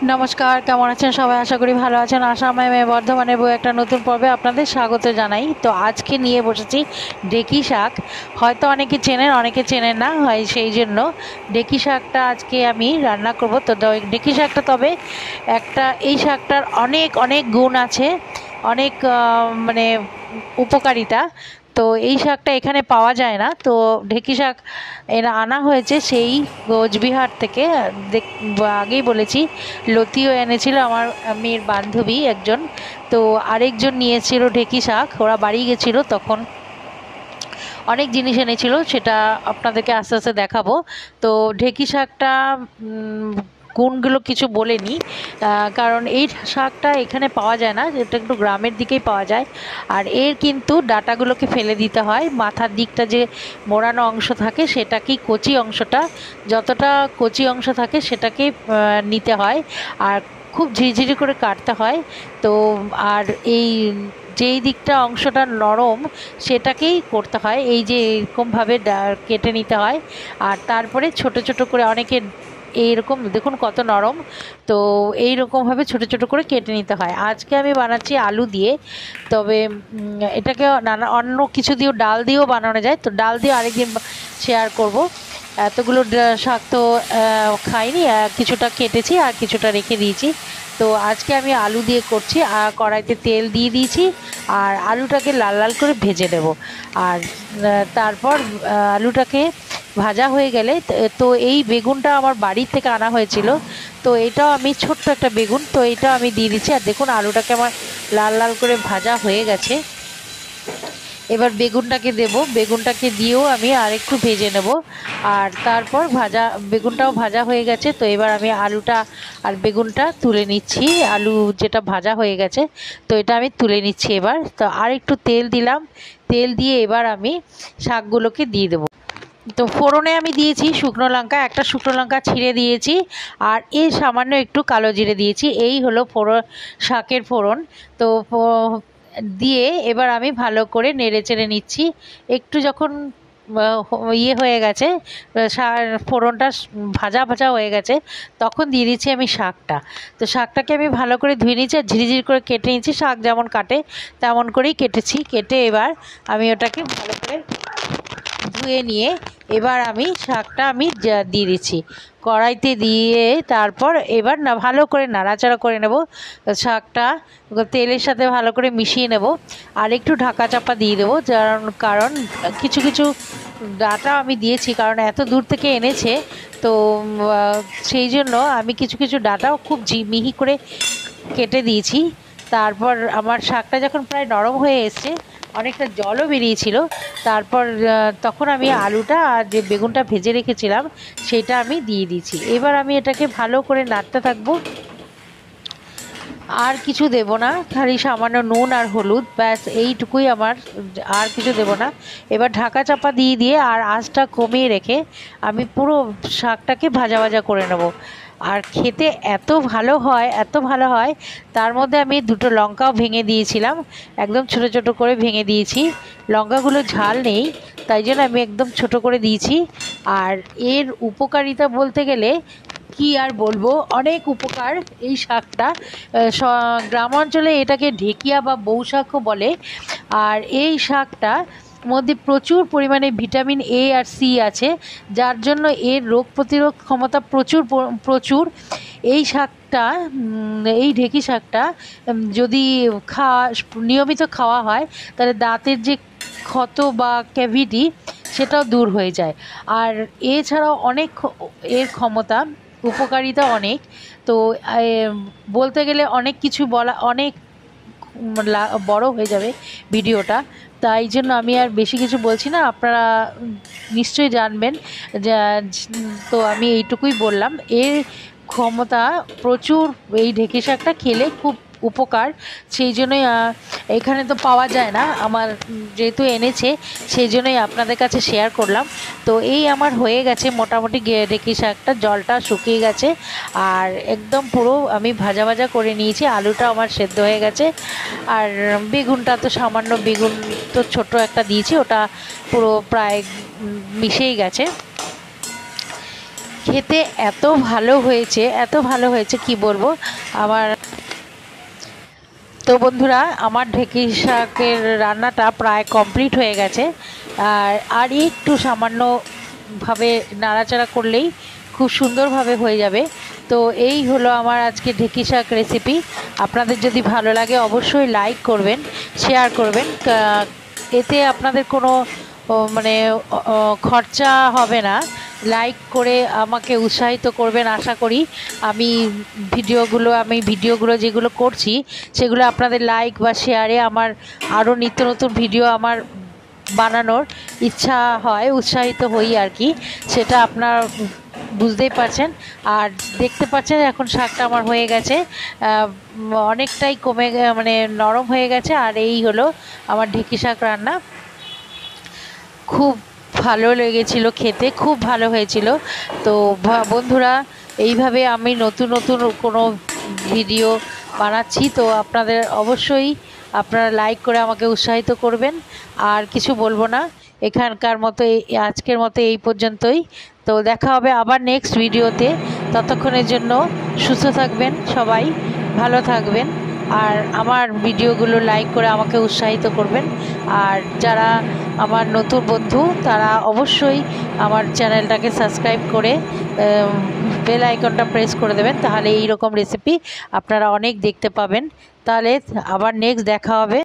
নমস্কার, কেমন আছেন সবাই? আশা করি ভালো আছেন। আসামে বর্ধমানের বউ একটা নতুন পর্বে আপনাদের স্বাগত জানাই। তো আজকে নিয়ে বসেছি ঢেঁকি শাক। হয়তো অনেকে চেনেন, অনেকে চেনেন না, হয় সেই জন্য ঢেঁকি শাকটা আজকে আমি রান্না করব। তো ঢেঁকি শাকটা তবে একটা, এই শাকটার অনেক অনেক গুণ আছে, অনেক মানে উপকারিতা। তো এই শাকটা এখানে পাওয়া যায় না। তো ঢেঁকি শাক এরা আনা হয়েছে সেই কোচবিহার থেকে। আগেই বলেছি, লতিও এনেছিল আমার মেয়ের বান্ধবী একজন। তো আরেকজন নিয়েছিল ঢেঁকি শাক, ওরা বাড়ি গেছিলো তখন অনেক জিনিস এনেছিল, সেটা আপনাদেরকে আস্তে আস্তে দেখাবো। তো ঢেঁকি শাকটা গুণগুলো কিছু বলেনি, কারণ এই শাকটা এখানে পাওয়া যায় না, এটা একটু গ্রামের দিকেই পাওয়া যায়। আর এর কিন্তু ডাঁটাগুলোকে ফেলে দিতে হয়, মাথার দিকটা যে মোড়ানো অংশ থাকে সেটাকেই, কচি অংশটা যতটা কচি অংশ থাকে সেটাকেই নিতে হয়, আর খুব ঝিরঝিরি করে কাটতে হয়। তো আর এই যেই দিকটা অংশটা নরম সেটাকেই করতে হয়, এই যে এরকমভাবে কেটে নিতে হয়। আর তারপরে ছোট ছোট করে, অনেকে এইরকম দেখুন কত নরম, তো এইরকমভাবে ছোট ছোট করে কেটে নিতে হয়। আজকে আমি বানাচ্ছি আলু দিয়ে, তবে এটাকে নানা অন্য কিছু দিয়েও, ডাল দিয়েও বানানো যায়। তো ডাল দিয়ে আরেকদিন শেয়ার করব। এতগুলো শাক তো খাইনি, কিছুটা কেটেছি আর কিছুটা রেখে দিয়েছি। তো আজকে আমি আলু দিয়ে করছি, আর কড়াইতে তেল দিয়ে দিয়েছি, আর আলুটাকে লাল লাল করে ভেজে নেব। আর তারপর আলুটাকে ভাজা হয়ে গেলে, তো এই বেগুনটা আমার বাড়ির থেকে আনা হয়েছিল, তো এটাও আমি, ছোট্ট একটা বেগুন, তো এটাও আমি দিয়ে দিচ্ছি। আর দেখুন আলুটাকে আমার লাল লাল করে ভাজা হয়ে গেছে। এবার বেগুনটাকে দেব, বেগুনটাকে দিয়েও আমি আর একটু ভেজে নেব। আর তারপর বেগুনটাও ভাজা হয়ে গেছে, তো এবার আমি আলুটা আর বেগুনটা তুলে নিচ্ছি। আলু যেটা ভাজা হয়ে গেছে, তো এটা আমি তুলে নিচ্ছি এবার। তো আর একটু তেল দিলাম, তেল দিয়ে এবার আমি শাকগুলোকে দিয়ে দেবো। তো ফোড়নে আমি দিয়েছি শুকনো লঙ্কা, একটা শুকনো লঙ্কা ছিঁড়ে দিয়েছি, আর এই সামান্য একটু কালো জিরে দিয়েছি। এই হলো শাকের ফোড়ন। তো দিয়ে এবার আমি ভালো করে নেড়ে চেড়ে নিচ্ছি। একটু যখন ইয়ে হয়ে গেছে, ফোড়নটা ভাজা ভাজা হয়ে গেছে, তখন দিয়ে দিচ্ছি আমি শাকটা। তো শাকটাকে আমি ভালো করে ধুয়ে নিচ্ছি, আর ঝিরিঝিরি করে কেটে নিচ্ছি, শাক যেমন কাটে তেমন করেই কেটেছি। কেটে এবার আমি ওটাকে ভালো করে ধুয়ে নিয়ে এবার আমি শাকটা দিয়ে দিচ্ছি কড়াইতে দিয়ে। তারপর এবার ভালো করে নাড়াচাড়া করে নেব, শাকটা তেলের সাথে ভালো করে মিশিয়ে নেব। আর একটু ঢাকা চাপা দিয়ে দেবো, কারণ কিছু কিছু ডাটা আমি দিয়েছি, কারণ এত দূর থেকে এনেছে। তো সেই জন্য আমি কিছু কিছু ডাটাও খুব মিহি করে কেটে দিয়েছি। তারপর আমার শাকটা যখন প্রায় নরম হয়ে এসছে, অনেকটা জলও বেরিয়েছিল, তারপর তখন আমি আলুটা আর যে বেগুনটা ভেজে রেখেছিলাম সেটা আমি দিয়ে দিয়েছি। এবার আমি এটাকে ভালো করে নাড়তে থাকবো, আর কিছু দেব না, খালি সামান্য নুন আর হলুদ, ব্যাস এইটুকুই আমার, আর কিছু দেব না। এবার ঢাকা চাপা দিয়ে দিয়ে আর আঁচটা কমিয়ে রেখে আমি পুরো শাকটাকে ভাজা ভাজা করে নেব। আর খেতে এত ভালো হয়, এত ভালো হয়। তার মধ্যে আমি দুটো লঙ্কাও ভেঙে দিয়েছিলাম, একদম ছোট ছোট করে ভেঙে দিয়েছি। লঙ্কাগুলো ঝাল নেই, তাই জন্য আমি একদম ছোট করে দিয়েছি। আর এর উপকারিতা বলতে গেলে কি আর বলবো, অনেক উপকার এই শাকটা। গ্রাম অঞ্চলে এটাকে ঢেকিয়া বা বউ শাকও বলে। আর এই শাকটা মধ্যে প্রচুর পরিমাণে ভিটামিন এ আর সি আছে, যার জন্য এর রোগ প্রতিরোধ ক্ষমতা প্রচুর প্রচুর। এই শাকটা, এই ঢেঁকি শাকটা যদি নিয়মিত খাওয়া হয়, তাহলে দাঁতের যে ক্ষত বা ক্যাভিটি সেটাও দূর হয়ে যায়। আর এছাড়াও অনেক এর ক্ষমতা, উপকারিতা অনেক। তো বলতে গেলে অনেক কিছু বলা, অনেক বড় হয়ে যাবে ভিডিওটা, তাই জন্য আমি আর বেশি কিছু বলছি না, আপনারা নিশ্চয়ই জানবেন। তো আমি এইটুকুই বললাম, এর ক্ষমতা প্রচুর। এই ঢেঁকি শাকটা খেলে খুব উপকার, সেই জন্যই এখানে তো পাওয়া যায় না, আমার যেহেতু এনেছে সেই জন্যই আপনাদের কাছে শেয়ার করলাম। তো এই আমার হয়ে গেছে মোটামুটি ঢেঁকি শাকটা, জলটা শুকিয়ে গেছে, আর একদম পুরো আমি ভাজা ভাজা করে নিয়েছি। আলুটা আমার সেদ্ধ হয়ে গেছে, আর বেগুনটা তো সামান্য, বেগুন তো ছোট একটা দিয়েছি, ওটা পুরো প্রায় মিশেই গেছে। খেতে এত ভালো হয়েছে কি বলবো। আমার তো বন্ধুরা, আমার ঢেঁকি শাকের রান্নাটা প্রায় কমপ্লিট হয়ে গেছে। আর একটু সামান্যভাবে নাড়াচাড়া করলেই খুব সুন্দরভাবে হয়ে যাবে। তো এই হলো আমার আজকে ঢেঁকি শাক রেসিপি। আপনাদের যদি ভালো লাগে অবশ্যই লাইক করবেন, শেয়ার করবেন। এতে আপনাদের কোনো মানে খরচা হবে না। লাইক করে আমাকে উৎসাহিত করবেন আশা করি। আমি ভিডিওগুলো যেগুলো করছি সেগুলো আপনাদের লাইক বা শেয়ারে আমার আরও নিত্য নতুন ভিডিও আমার বানানোর ইচ্ছা হয়, উৎসাহিত হই আর কি। সেটা আপনার বুঝতেই পারছেন। আর দেখতে পাচ্ছেন এখন শাকটা আমার হয়ে গেছে, অনেকটাই মানে নরম হয়ে গেছে। আর এই হলো আমার ঢেঁকি শাক রান্না। খুব ভালো লেগেছিল খেতে, খুব ভালো হয়েছিল। তো বন্ধুরা, এইভাবে আমি নতুন নতুন কোনো ভিডিও বানাচ্ছি, তো আপনাদের অবশ্যই আপনারা লাইক করে আমাকে উৎসাহিত করবেন। আর কিছু বলবো না, এখানকার মতো আজকের মতো এই পর্যন্তই। তো দেখা হবে আবার নেক্সট ভিডিওতে। ততক্ষণের জন্য সুস্থ থাকবেন সবাই, ভালো থাকবেন। আর আমার ভিডিওগুলো লাইক করে আমাকে উৎসাহিত করবেন। আর যারা আমার নতুন বন্ধু তারা অবশ্যই আমার চ্যানেলটাকে সাবস্ক্রাইব করে বেল আইকনটা প্রেস করে দেবেন, তাহলে এই রকম রেসিপি আপনারা অনেক দেখতে পাবেন। তাহলে আবার নেক্সট দেখা হবে।